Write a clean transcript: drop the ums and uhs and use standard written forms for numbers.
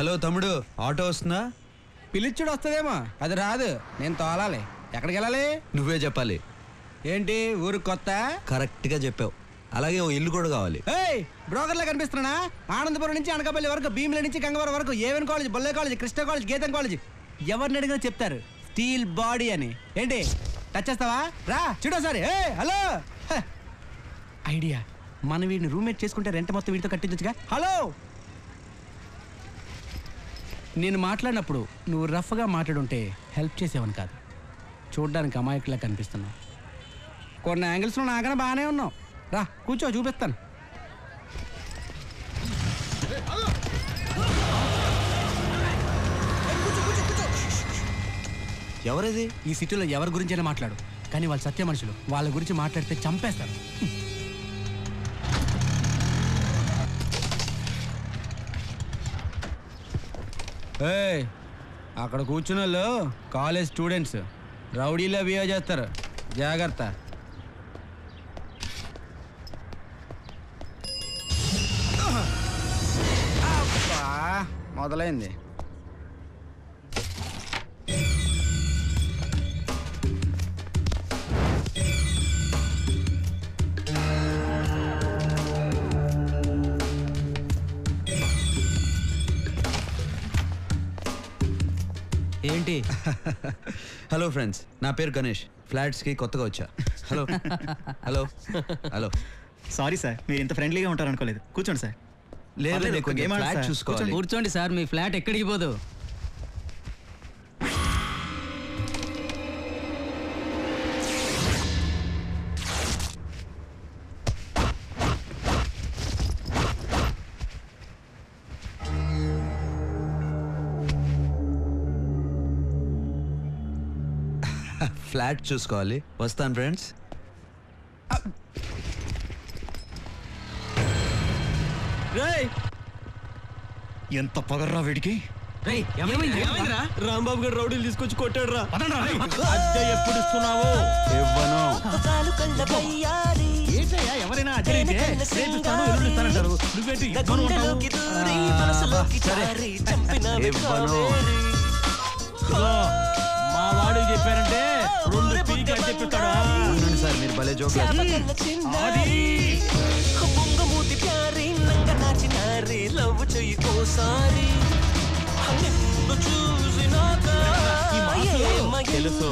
Hello తమ్ముడు, auto వస్తుందా? పిలిచుడు వస్తుందేమో, అది రాదు. నేను తోలాలి. ఎక్కడికి వెళ్ళాలి? నువ్వే చెప్పాలి. ఏంటి ఊరు కొత్త? కరెక్ట్ గా చెప్పావు. అలాగే ఓ ఇల్లు కూడా కావాలి. బ్రోకర్లా కనిపిస్తున్నా? ఆనందపురం నుంచి అనకాపల్లి వరకు, భీమిల నుంచి గంగవరం వరకు, ఏవెన్ కాలేజ్, బొల్లే కాలేజ్, కృష్ణ కాలేజ్, గీతం కాలేజ్, ఎవరిని అడిగినా చెప్తారు స్టీల్ బాడీ అని. ఏంటి టచ్ చేస్తావా? రా చూడోసారి. Hello, idea. మనం వీడిని రూమ్మేట్ చేసుకుంటే రెంట్ మొత్తం వీడితో కట్టించచ్చుగా. హలో, నేను మాట్లాడినప్పుడు నువ్వు రఫ్గా మాట్లాడుంటే హెల్ప్ చేసేవని కాదు, చూడ్డానికి అమాయకులా కనిపిస్తున్నావు. కొన్ని యాంగిల్స్లో నాకన్నా బాగానే ఉన్నావు. రా కూర్చో, చూపిస్తాను. ఎవరిది? ఈ సిటీలో ఎవరి గురించైనా మాట్లాడు, కానీ వాళ్ళు సత్య మనుషులు. వాళ్ళ గురించి మాట్లాడితే చంపేస్తారు. అక్కడ కూర్చున్న వాళ్ళు కాలేజ్ స్టూడెంట్స్, రౌడీలో బిహేవ్ చేస్తారు, జాగ్రత్త. మొదలైంది. ఏంటి? హలో ఫ్రెండ్స్, నా పేరు గణేష్. ఫ్లాట్స్కి కొత్తగా వచ్చా. Hello hello hello. Sorry sir, మీరు ఇంత ఫ్రెండ్లీగా ఉంటారు అనుకోలేదు. కూర్చోండి సార్. లేదు, ఫ్లాట్ చూసుకోవాలి. కూర్చోండి సార్, మీ ఫ్లాట్ ఎక్కడికి పోదు. ఫ్లాట్ చూసుకోవాలి. వస్తాను ఫ్రెండ్స్. ఎంత పగర్రా వీడికి. రాంబాబు గారు రౌడీలు తీసుకొచ్చి కొట్టాడు రా. అద్దె ఎప్పుడు ఇస్తున్నావు? ఇవ్వను. ఎవరైనా అద్దె ఇస్తానంటారు, నువ్వేంటి ఇవ్వను అంటావు? మా వాడికి చెప్పారంటే 2 పీకి అని చెప్పిస్తాడా? సార్ మీరు భలే జోక్. లవ్ చెయ్యి కోసారి నిన్ను చూసినాక తెలుసు.